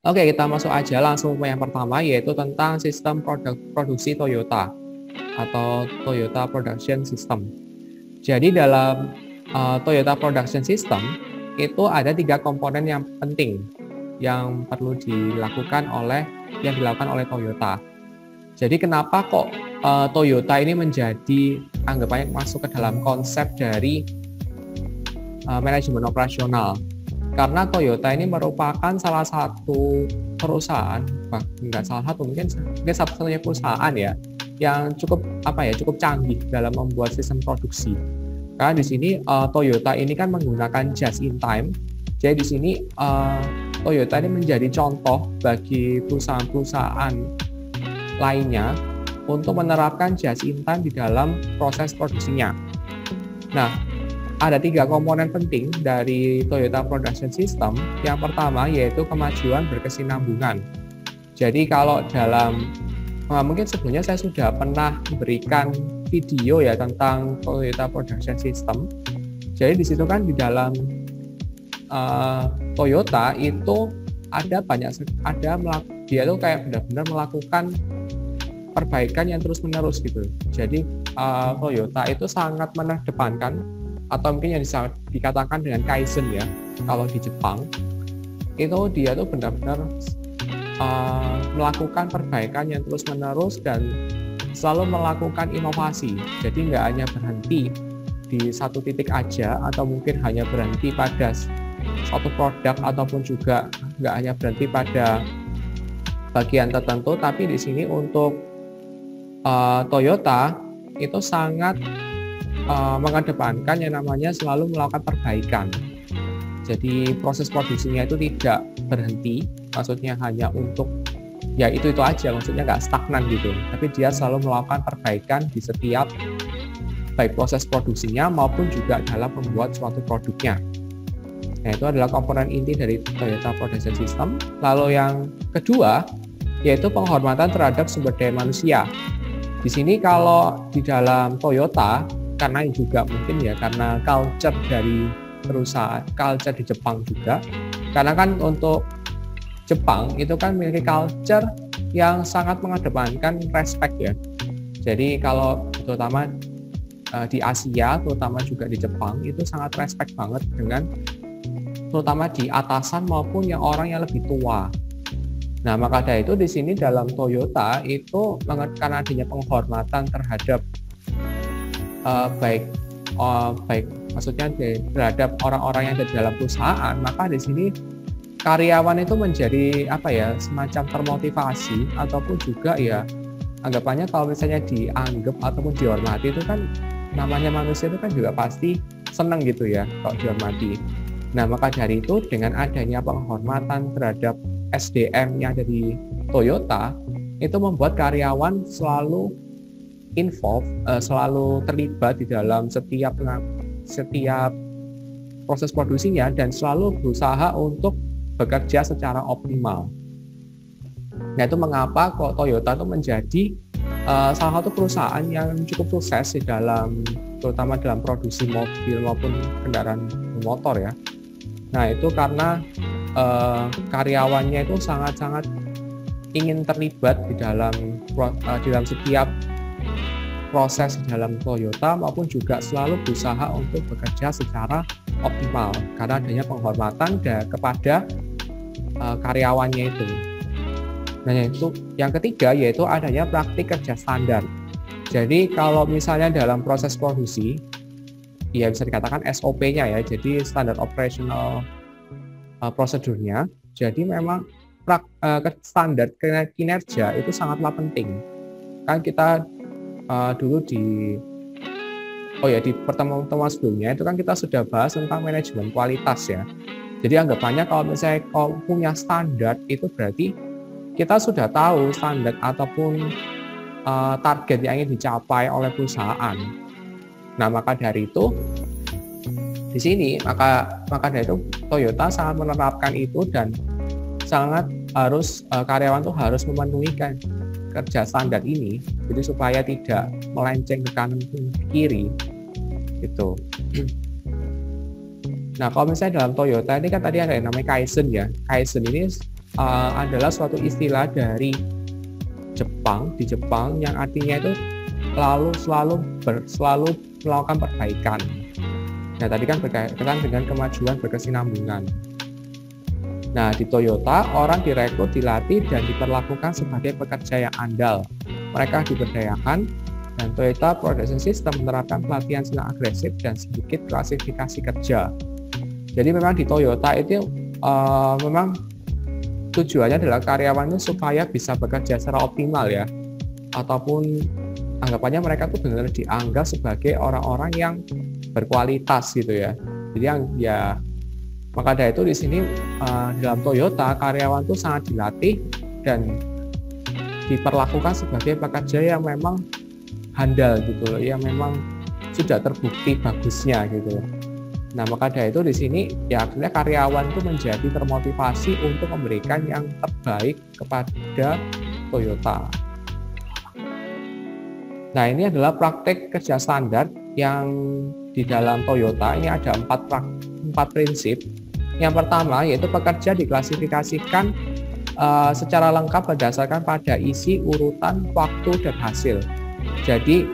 Oke, kita masuk aja langsung ke yang pertama, yaitu tentang sistem produksi Toyota atau Toyota Production System. Jadi dalam Toyota Production System itu ada 3 komponen yang penting yang perlu dilakukan oleh Toyota. Jadi kenapa kok Toyota ini menjadi anggapannya masuk ke dalam konsep dari manajemen operasional? Karena Toyota ini merupakan salah satu perusahaan, enggak salah satu, mungkin satu-satunya perusahaan ya, yang cukup canggih dalam membuat sistem produksi. Karena di sini Toyota ini kan menggunakan just in time. Jadi di sini Toyota ini menjadi contoh bagi perusahaan-perusahaan lainnya untuk menerapkan just in time di dalam proses produksinya. Nah, ada 3 komponen penting dari Toyota Production System. Yang pertama yaitu kemajuan berkesinambungan. Jadi kalau dalam mungkin sebelumnya saya sudah pernah memberikan video ya tentang Toyota Production System. Jadi di situ kan di dalam Toyota itu dia tuh kayak benar-benar melakukan perbaikan yang terus-menerus gitu. Jadi Toyota itu sangat mengedepankan, atau mungkin yang bisa dikatakan dengan Kaizen ya, kalau di Jepang itu dia tuh benar-benar melakukan perbaikan yang terus-menerus dan selalu melakukan inovasi. Jadi nggak hanya berhenti di satu titik aja, atau mungkin hanya berhenti pada suatu produk, ataupun juga nggak hanya berhenti pada bagian tertentu, tapi di sini untuk Toyota itu sangat mengedepankan yang namanya selalu melakukan perbaikan. Jadi proses produksinya itu tidak berhenti, maksudnya hanya untuk ya itu aja, maksudnya nggak stagnan gitu, tapi dia selalu melakukan perbaikan di setiap baik proses produksinya maupun juga dalam membuat suatu produknya. Nah, itu adalah komponen inti dari Toyota Production System. Lalu yang kedua yaitu penghormatan terhadap sumber daya manusia. Di sini kalau di dalam Toyota, karena juga mungkin ya karena culture dari perusahaan, culture di Jepang juga, karena kan untuk Jepang itu kan memiliki culture yang sangat mengedepankan respect ya. Jadi kalau terutama di Asia, terutama juga di Jepang, itu sangat respect banget dengan terutama di atasan maupun yang orang yang lebih tua. Nah, maka dari itu di sini dalam Toyota itu karena adanya penghormatan terhadap baik maksudnya terhadap orang-orang yang ada di dalam perusahaan, maka di sini karyawan itu menjadi semacam termotivasi, ataupun juga ya anggapannya kalau misalnya dianggap ataupun dihormati, itu kan namanya manusia itu kan juga pasti senang gitu ya kalau dihormati. Nah, maka dari itu dengan adanya penghormatan terhadap SDM yang ada di Toyota, itu membuat karyawan selalu selalu terlibat di dalam setiap proses produksinya dan selalu berusaha untuk bekerja secara optimal. Nah, itu mengapa kok Toyota itu menjadi salah satu perusahaan yang cukup sukses di dalam, terutama dalam produksi mobil maupun kendaraan motor ya. Nah, itu karena karyawannya itu sangat-sangat ingin terlibat di dalam setiap proses dalam Toyota, maupun juga selalu berusaha untuk bekerja secara optimal karena adanya penghormatan kepada karyawannya itu. Nah, itu yang ketiga yaitu adanya praktik kerja standar. Jadi kalau misalnya dalam proses produksi, ya bisa dikatakan SOP-nya ya, jadi standar operational prosedurnya. Jadi memang standar kinerja itu sangatlah penting. Kan kita dulu di pertemuan sebelumnya itu kan kita sudah bahas tentang manajemen kualitas ya. Jadi anggapannya kalau misalnya punya standar, itu berarti kita sudah tahu standar ataupun target yang ingin dicapai oleh perusahaan. Nah, maka dari itu di sini maka dari itu Toyota sangat menerapkan itu dan sangat harus karyawan tuh harus memenuhi kerja standar ini, jadi supaya tidak melenceng ke kanan ke kiri gitu. Nah, kalau misalnya dalam Toyota ini kan tadi ada yang namanya Kaizen ya. Kaizen ini adalah suatu istilah dari Jepang, di Jepang, yang artinya itu selalu melakukan perbaikan. Nah, tadi kan berkaitan dengan kemajuan berkesinambungan. Nah, di Toyota, orang direkrut, dilatih, dan diperlakukan sebagai pekerja yang andal. Mereka diberdayakan, dan Toyota Production System menerapkan pelatihan silang agresif dan sedikit klasifikasi kerja. Jadi memang di Toyota itu memang tujuannya adalah karyawannya supaya bisa bekerja secara optimal ya, ataupun anggapannya mereka tuh benar-benar dianggap sebagai orang-orang yang berkualitas gitu ya. Jadi yang ya, maka dari itu di sini dalam Toyota karyawan tuh sangat dilatih dan diperlakukan sebagai pekerja yang memang handal gitu loh, yang memang sudah terbukti bagusnya gitu. Nah, maka dari itu di sini ya akhirnya karyawan itu menjadi termotivasi untuk memberikan yang terbaik kepada Toyota. Nah, ini adalah praktek kerja standar yang di dalam Toyota. Ini ada empat prinsip. Yang pertama yaitu pekerja diklasifikasikan secara lengkap berdasarkan pada isi, urutan, waktu, dan hasil. Jadi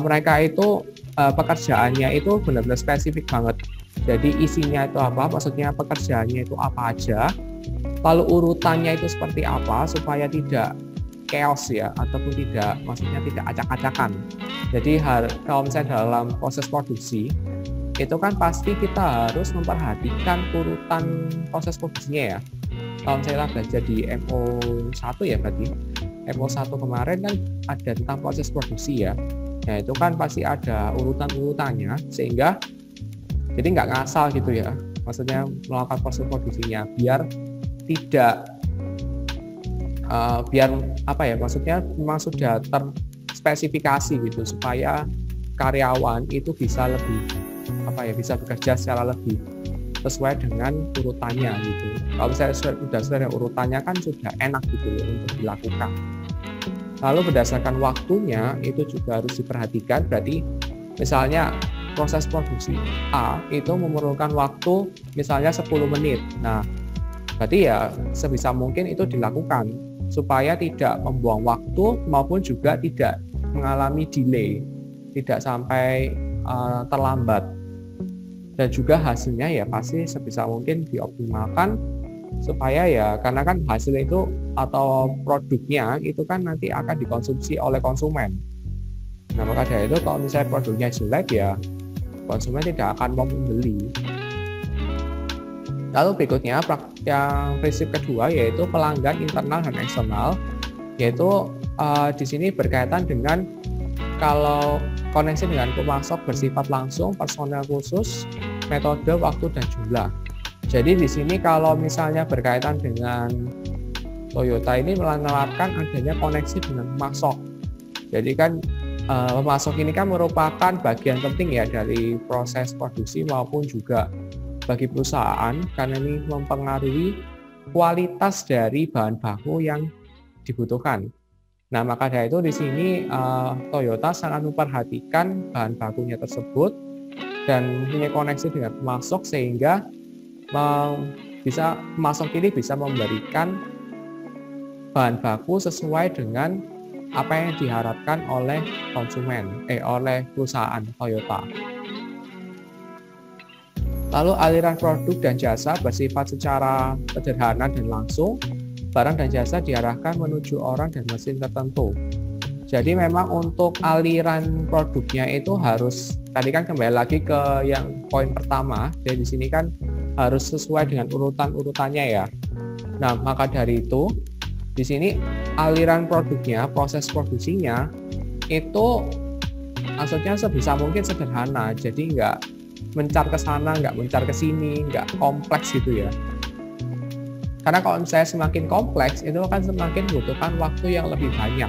mereka itu pekerjaannya itu benar-benar spesifik banget. Jadi isinya itu apa, maksudnya pekerjaannya itu apa aja, lalu urutannya itu seperti apa supaya tidak chaos ya, ataupun tidak, maksudnya tidak acak-acakan. Jadi kalau misalnya dalam proses produksi itu kan pasti kita harus memperhatikan urutan proses produksinya ya. Kalau misalnya belajar di MO1 ya, berarti MO1 kemarin kan ada tentang proses produksi ya. Nah, itu kan pasti ada urutan-urutannya, sehingga jadi nggak ngasal gitu ya, maksudnya melakukan proses produksinya biar tidak biar apa ya, maksudnya memang sudah terspesifikasi gitu supaya karyawan itu bisa lebih apa ya, bisa bekerja secara lebih sesuai dengan urutannya gitu. Kalau misalnya sudah ada urutannya kan sudah enak gitu loh untuk dilakukan. Lalu berdasarkan waktunya itu juga harus diperhatikan, berarti misalnya proses produksi A itu memerlukan waktu misalnya 10 menit. Nah, berarti ya sebisa mungkin itu dilakukan supaya tidak membuang waktu maupun juga tidak mengalami delay, tidak sampai terlambat. Dan juga hasilnya ya pasti sebisa mungkin dioptimalkan supaya ya, karena kan hasil itu atau produknya itu kan nanti akan dikonsumsi oleh konsumen. Nah, maka dari itu kalau misalnya produknya jelek ya konsumen tidak akan mau membeli. Lalu berikutnya yang prinsip kedua yaitu pelanggan internal dan eksternal, yaitu di sini berkaitan dengan kalau koneksi dengan pemasok bersifat langsung, personel khusus, metode, waktu, dan jumlah. Jadi di sini kalau misalnya berkaitan dengan Toyota ini menerapkan adanya koneksi dengan pemasok. Jadi kan pemasok ini kan merupakan bagian penting ya dari proses produksi maupun juga bagi perusahaan, karena ini mempengaruhi kualitas dari bahan baku yang dibutuhkan. Nah, maka dari itu di sini Toyota sangat memperhatikan bahan bakunya tersebut dan mempunyai koneksi dengan pemasok sehingga pemasok ini bisa memberikan bahan baku sesuai dengan apa yang diharapkan oleh konsumen, oleh perusahaan Toyota. Lalu aliran produk dan jasa bersifat secara sederhana dan langsung. Barang dan jasa diarahkan menuju orang dan mesin tertentu. Jadi memang untuk aliran produknya itu harus, tadi kan kembali lagi ke yang poin pertama, jadi di sini kan harus sesuai dengan urutan-urutannya ya. Nah, maka dari itu di sini aliran produknya, proses produksinya itu maksudnya sebisa mungkin sederhana, jadi nggak mencar ke sana, nggak mencar ke sini, nggak kompleks gitu ya. Karena kalau misalnya semakin kompleks, itu akan semakin membutuhkan waktu yang lebih banyak.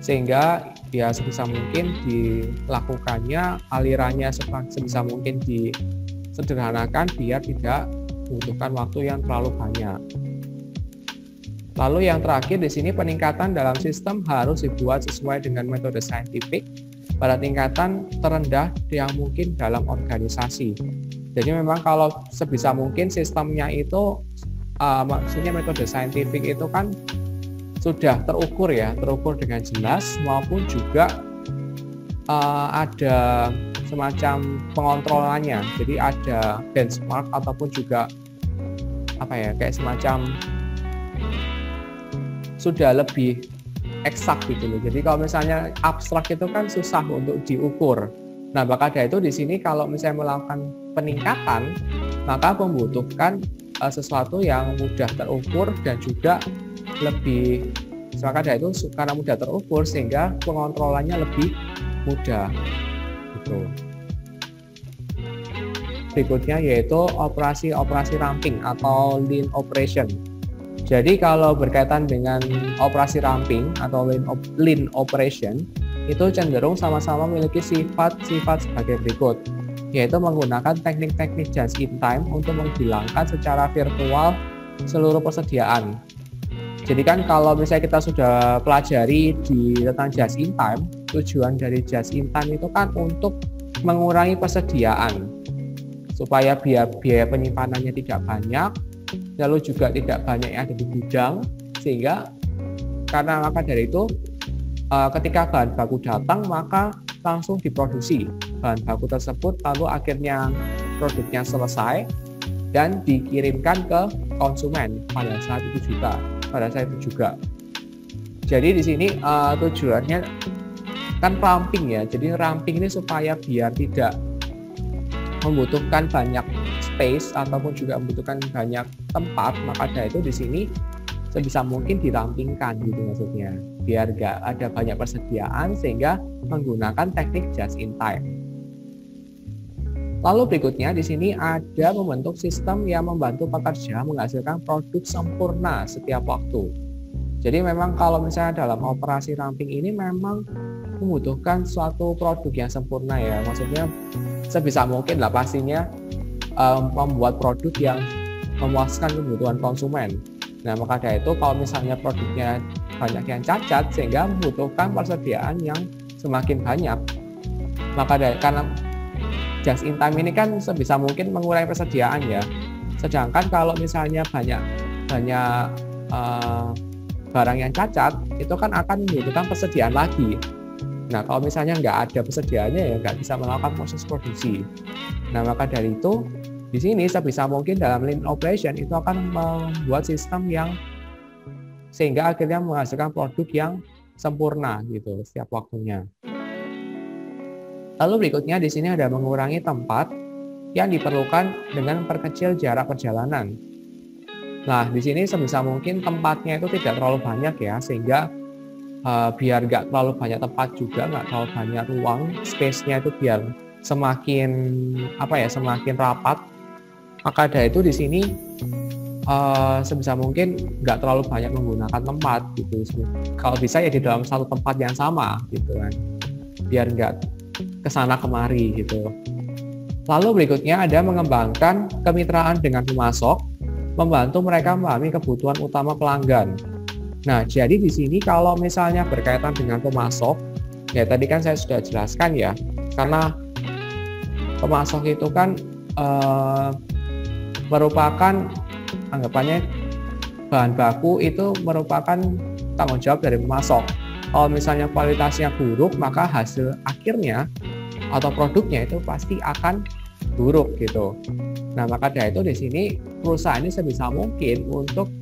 Sehingga ya sebisa mungkin dilakukannya, alirannya sebisa mungkin disederhanakan biar tidak membutuhkan waktu yang terlalu banyak. Lalu yang terakhir di sini peningkatan dalam sistem harus dibuat sesuai dengan metode saintifik pada tingkatan terendah yang mungkin dalam organisasi. Jadi memang kalau sebisa mungkin sistemnya itu maksudnya metode saintifik itu kan sudah terukur ya, terukur dengan jelas, maupun juga ada semacam pengontrolannya. Jadi ada benchmark ataupun juga kayak semacam sudah lebih eksak gitu loh. Jadi kalau misalnya abstrak itu kan susah untuk diukur. Nah, maka dari itu di sini kalau misalnya melakukan peningkatan, maka membutuhkan sesuatu yang mudah terukur dan juga lebih, maka dari itu karena mudah terukur sehingga pengontrolannya lebih mudah gitu. Berikutnya yaitu operasi ramping atau lean operation. Jadi kalau berkaitan dengan operasi ramping atau lean operation itu cenderung sama-sama memiliki sifat-sifat sebagai berikut, yaitu menggunakan teknik-teknik just in time untuk menghilangkan secara virtual seluruh persediaan. Jadi kan kalau misalnya kita sudah pelajari tentang just in time, tujuan dari just in time itu kan untuk mengurangi persediaan supaya biaya penyimpanannya tidak banyak, lalu juga tidak banyak yang ada di gudang, sehingga karena maka dari itu ketika bahan baku datang maka langsung diproduksi bahan baku tersebut, lalu akhirnya produknya selesai dan dikirimkan ke konsumen pada saat itu juga. Jadi di sini tujuannya kan ramping ya. Jadi ramping ini supaya biar tidak membutuhkan banyak space ataupun juga membutuhkan banyak tempat, maka dari itu di sini sebisa mungkin dirampingkan gitu maksudnya, biar nggak ada banyak persediaan sehingga menggunakan teknik just in time. Lalu berikutnya di sini ada membentuk sistem yang membantu pekerja menghasilkan produk sempurna setiap waktu. Jadi memang kalau misalnya dalam operasi ramping ini memang membutuhkan suatu produk yang sempurna ya, maksudnya sebisa mungkin lah pastinya membuat produk yang memuaskan kebutuhan konsumen. Nah, maka dari itu kalau misalnya produknya banyak yang cacat sehingga membutuhkan persediaan yang semakin banyak. Karena just in time ini kan sebisa mungkin mengurangi persediaan ya. Sedangkan kalau misalnya banyak barang yang cacat, itu kan akan membutuhkan persediaan lagi. Nah, kalau misalnya nggak ada persediaannya ya nggak bisa melakukan proses produksi. Nah, maka dari itu di sini sebisa mungkin dalam lean operation itu akan membuat sistem yang sehingga akhirnya menghasilkan produk yang sempurna gitu setiap waktunya. Lalu berikutnya di sini ada mengurangi tempat yang diperlukan dengan perkecil jarak perjalanan. Nah, di sini sebisa mungkin tempatnya itu tidak terlalu banyak ya, sehingga biar nggak terlalu banyak tempat juga, nggak terlalu banyak ruang, space-nya itu biar semakin rapat. Maka dari itu di sini sebisa mungkin nggak terlalu banyak menggunakan tempat gitu. Kalau bisa ya di dalam satu tempat yang sama gitu kan, biar nggak kesana kemari gitu. Lalu berikutnya ada mengembangkan kemitraan dengan pemasok, membantu mereka memahami kebutuhan utama pelanggan. Nah, jadi di sini kalau misalnya berkaitan dengan pemasok, ya tadi kan saya sudah jelaskan ya, karena pemasok itu kan merupakan anggapannya bahan baku itu merupakan tanggung jawab dari pemasok. Kalau misalnya kualitasnya buruk, maka hasil akhirnya atau produknya itu pasti akan buruk gitu. Nah, maka dari itu di sini perusahaan ini sebisa mungkin untuk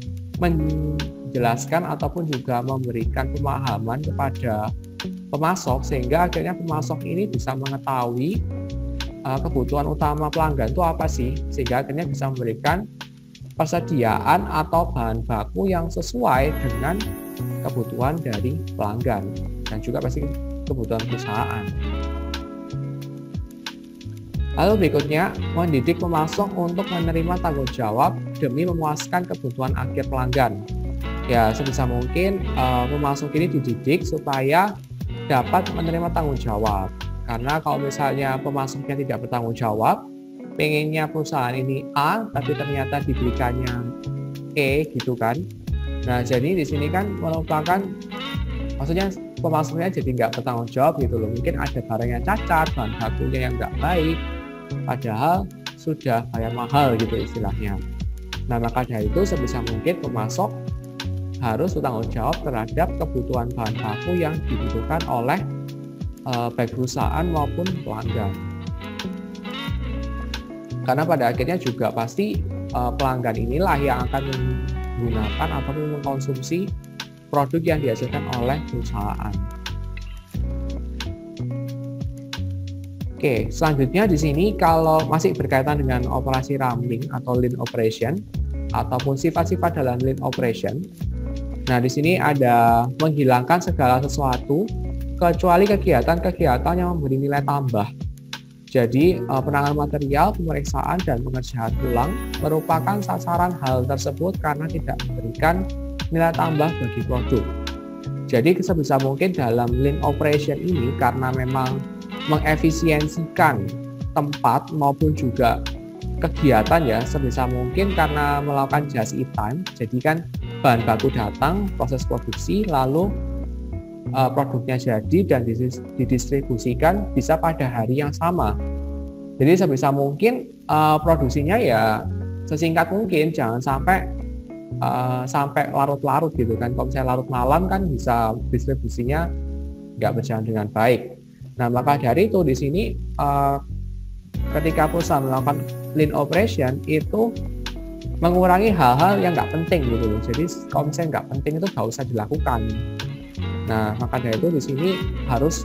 menjelaskan ataupun juga memberikan pemahaman kepada pemasok sehingga akhirnya pemasok ini bisa mengetahui kebutuhan utama pelanggan itu apa sih, sehingga akhirnya bisa memberikan persediaan atau bahan baku yang sesuai dengan kebutuhan dari pelanggan dan juga pasti kebutuhan perusahaan. Lalu berikutnya, mendidik pemasok untuk menerima tanggung jawab demi memuaskan kebutuhan akhir pelanggan. Ya, sebisa mungkin pemasok ini dididik supaya dapat menerima tanggung jawab. Karena kalau misalnya pemasoknya tidak bertanggung jawab, pengennya perusahaan ini A, tapi ternyata diberikannya E gitu kan. Nah, jadi di sini kan merupakan, maksudnya pemasoknya jadi nggak bertanggung jawab gitu loh. Mungkin ada barang yang cacat, bahan bakunya yang nggak baik, padahal sudah bayar mahal gitu istilahnya. Nah, maka dari itu sebisa mungkin pemasok harus bertanggung jawab terhadap kebutuhan bahan baku yang dibutuhkan oleh baik perusahaan maupun pelanggan. Karena pada akhirnya juga pasti pelanggan inilah yang akan menggunakan atau mengkonsumsi produk yang dihasilkan oleh perusahaan. Oke, selanjutnya di sini kalau masih berkaitan dengan operasi ramping atau lean operation ataupun sifat-sifat dalam lean operation. Nah, di sini ada menghilangkan segala sesuatu kecuali kegiatan-kegiatan yang memberi nilai tambah. Jadi, penanganan material, pemeriksaan, dan pengerjaan ulang merupakan sasaran hal tersebut karena tidak memberikan nilai tambah bagi produk. Jadi, sebisa mungkin dalam lean operation ini karena memang mengefisiensikan tempat maupun juga kegiatan ya sebisa mungkin karena melakukan just in time. Jadi kan bahan baku datang, proses produksi, lalu produknya jadi dan didistribusikan bisa pada hari yang sama. Jadi sebisa mungkin produksinya ya sesingkat mungkin, jangan sampai larut-larut gitu kan. Kalau misalnya larut malam kan bisa distribusinya nggak berjalan dengan baik. Nah, maka dari itu di sini ketika perusahaan melakukan lean operation itu mengurangi hal-hal yang nggak penting gitu loh. Jadi kalau misalnya nggak penting itu nggak usah dilakukan. Nah, maka dari itu di sini harus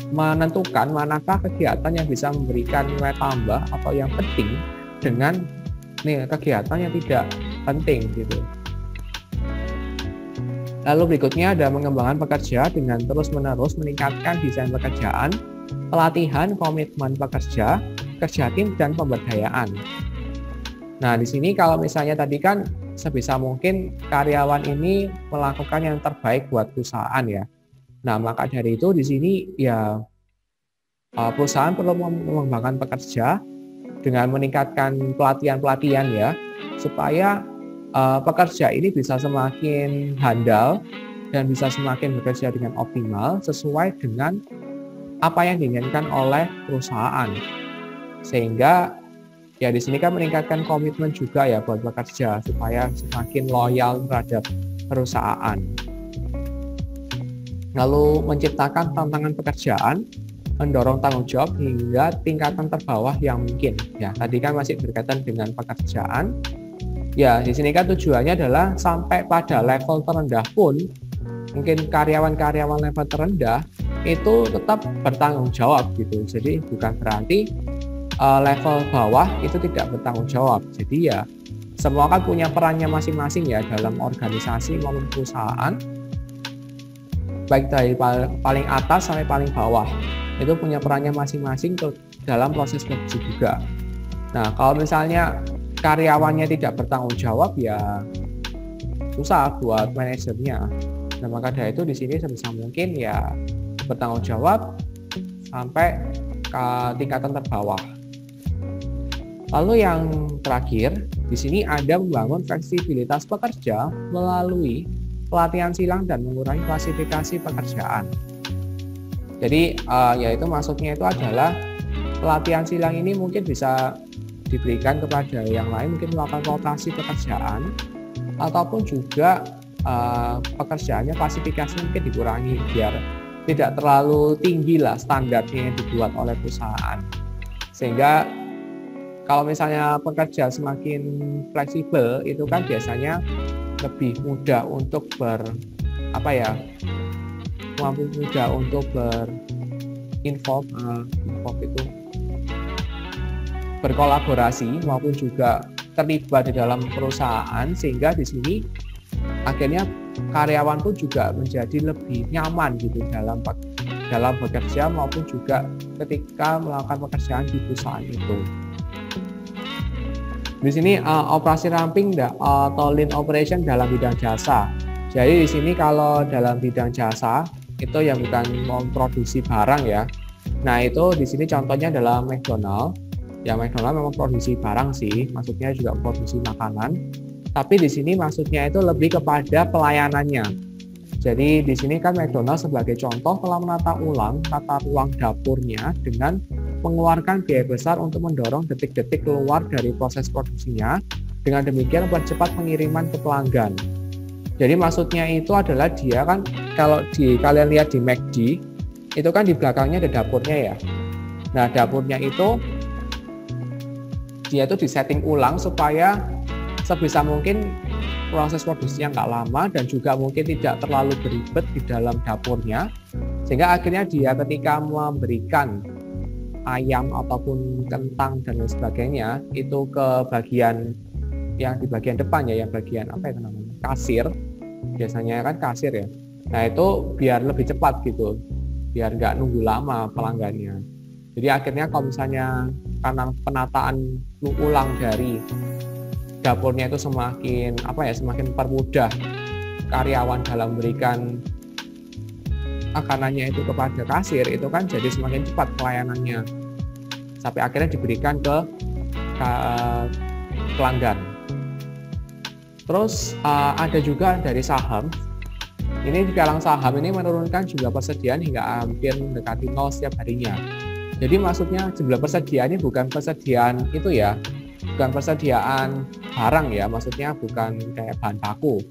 menentukan manakah kegiatan yang bisa memberikan nilai tambah atau yang penting dengan kegiatan yang tidak penting gitu. Lalu berikutnya ada mengembangkan pekerja dengan terus-menerus meningkatkan desain pekerjaan, pelatihan, komitmen pekerja, kerja tim, dan pemberdayaan. Nah, di sini kalau misalnya tadi kan sebisa mungkin karyawan ini melakukan yang terbaik buat perusahaan ya. Nah, maka dari itu di sini ya perusahaan perlu mengembangkan pekerja dengan meningkatkan pelatihan-pelatihan ya, supaya pekerja ini bisa semakin handal dan bisa semakin bekerja dengan optimal sesuai dengan apa yang diinginkan oleh perusahaan. Sehingga ya di sini kan meningkatkan komitmen juga ya buat pekerja supaya semakin loyal terhadap perusahaan. Lalu menciptakan tantangan pekerjaan, mendorong tanggung jawab hingga tingkatan terbawah yang mungkin. Ya, tadi kan masih berkaitan dengan pekerjaan. Ya, di sini kan tujuannya adalah sampai pada level terendah pun, mungkin karyawan-karyawan level terendah itu tetap bertanggung jawab gitu. Jadi bukan berarti level bawah itu tidak bertanggung jawab. Jadi ya semua kan punya perannya masing-masing ya dalam organisasi maupun perusahaan. Baik dari paling atas sampai paling bawah. Itu punya perannya masing-masing dalam proses produksi juga. Nah, kalau misalnya karyawannya tidak bertanggung jawab ya susah buat manajernya. Nah, maka dari itu di sini sebisa mungkin ya bertanggung jawab sampai ke tingkatan terbawah. Lalu yang terakhir di sini ada membangun fleksibilitas pekerja melalui pelatihan silang dan mengurangi klasifikasi pekerjaan. Jadi yaitu maksudnya itu adalah pelatihan silang ini mungkin bisa diberikan kepada yang lain, mungkin melakukan rotasi pekerjaan ataupun juga pekerjaannya klasifikasinya mungkin dikurangi biar tidak terlalu tinggi lah standarnya yang dibuat oleh perusahaan. Sehingga kalau misalnya pekerja semakin fleksibel itu kan biasanya lebih mudah untuk berkolaborasi maupun juga terlibat di dalam perusahaan, sehingga di sini akhirnya karyawan pun juga menjadi lebih nyaman gitu dalam bekerja maupun juga ketika melakukan pekerjaan di perusahaan itu. Di sini operasi ramping atau lean operation dalam bidang jasa. Jadi di sini kalau dalam bidang jasa itu yang bukan memproduksi barang ya. Nah, itu di sini contohnya adalah McDonald. Ya, McDonald memang produksi barang sih, maksudnya juga produksi makanan. Tapi di sini maksudnya itu lebih kepada pelayanannya. Jadi di sini kan McDonald sebagai contoh telah menata ulang tata ruang dapurnya dengan mengeluarkan biaya besar untuk mendorong detik-detik keluar dari proses produksinya Dengan demikian mempercepat pengiriman ke pelanggan. Jadi maksudnya itu adalah dia kan kalau kalian lihat di McD itu kan di belakangnya ada dapurnya ya. Nah dapurnya itu dia tuh disetting ulang supaya sebisa mungkin proses produksinya nggak lama dan juga mungkin tidak terlalu beribet di dalam dapurnya, sehingga akhirnya dia ketika memberikan ayam ataupun kentang dan lain sebagainya itu ke bagian yang di bagian depan ya, yang bagian apa itu namanya, kasir, biasanya kan kasir ya. Nah itu biar lebih cepat gitu, biar nggak nunggu lama pelanggannya. Jadi akhirnya kalau misalnya karena penataan ulang dari dapurnya itu semakin semakin mempermudah karyawan dalam memberikan makanannya itu kepada kasir, itu kan jadi semakin cepat pelayanannya sampai akhirnya diberikan ke pelanggan. Terus ada juga dari saham. Ini di kalangan saham ini menurunkan jumlah persediaan hingga hampir mendekati 0 setiap harinya. Jadi maksudnya jumlah persediaan ini bukan persediaan itu ya, bukan persediaan barang ya, maksudnya bukan kayak bahan baku.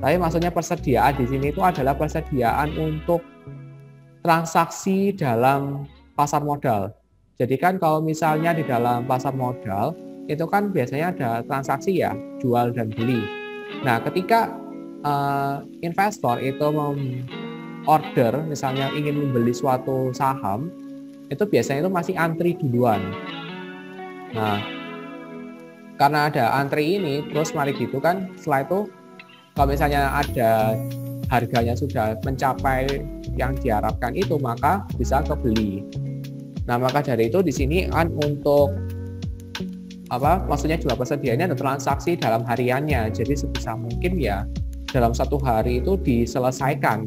Tapi maksudnya persediaan di sini itu adalah persediaan untuk transaksi dalam pasar modal. Jadi kan kalau misalnya di dalam pasar modal itu kan biasanya ada transaksi ya, jual dan beli. Nah, ketika investor itu order misalnya ingin membeli suatu saham, itu biasanya itu masih antri duluan. Nah, karena ada antri ini, terus mari gitu kan, setelah itu kalau misalnya ada harganya sudah mencapai yang diharapkan itu, maka bisa kebeli. Nah, maka dari itu di sini kan untuk maksudnya jumlah persediaannya ada transaksi dalam hariannya. Jadi sebisa mungkin ya dalam satu hari itu diselesaikan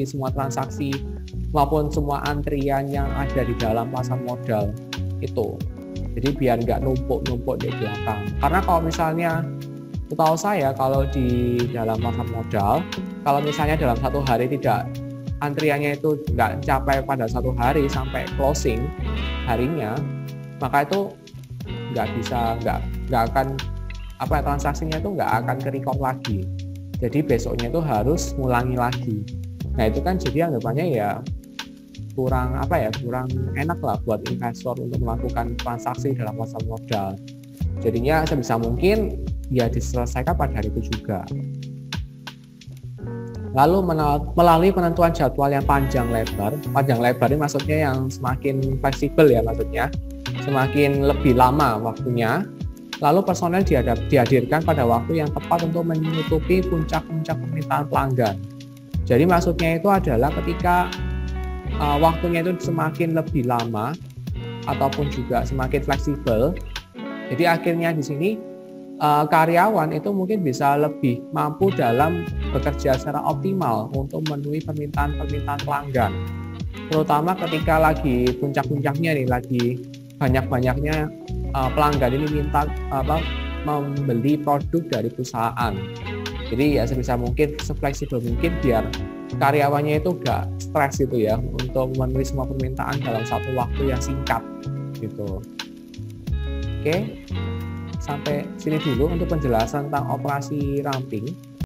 semua transaksi maupun semua antrian yang ada di dalam pasar modal itu. Jadi biar nggak numpuk di belakang. Karena kalau misalnya, setahu saya kalau di dalam pasar modal, kalau misalnya dalam satu hari tidak antriannya itu nggak mencapai pada satu hari sampai closing harinya, maka itu nggak akan transaksinya itu nggak akan ke-record lagi. Jadi besoknya itu harus ngulangi lagi. Nah itu kan jadi anggapannya ya kurang enak lah buat investor untuk melakukan transaksi dalam pasar modal. Jadinya sebisa mungkin ya diselesaikan pada hari itu juga. Lalu melalui penentuan jadwal yang panjang lebar ini maksudnya yang semakin fleksibel ya, maksudnya semakin lebih lama waktunya. Lalu personel dihadirkan pada waktu yang tepat untuk menutupi puncak-puncak permintaan pelanggan. Jadi maksudnya itu adalah ketika waktunya itu semakin lebih lama ataupun juga semakin fleksibel. Jadi akhirnya di sini karyawan itu mungkin bisa lebih mampu dalam bekerja secara optimal untuk memenuhi permintaan pelanggan. Terutama ketika lagi puncak-puncaknya nih, lagi banyak-banyaknya pelanggan ini minta membeli produk dari perusahaan. Jadi ya sebisa mungkin sefleksibel mungkin biar karyawannya itu gak stres gitu ya untuk memenuhi semua permintaan dalam satu waktu yang singkat gitu. Oke, sampai sini dulu untuk penjelasan tentang operasi ramping.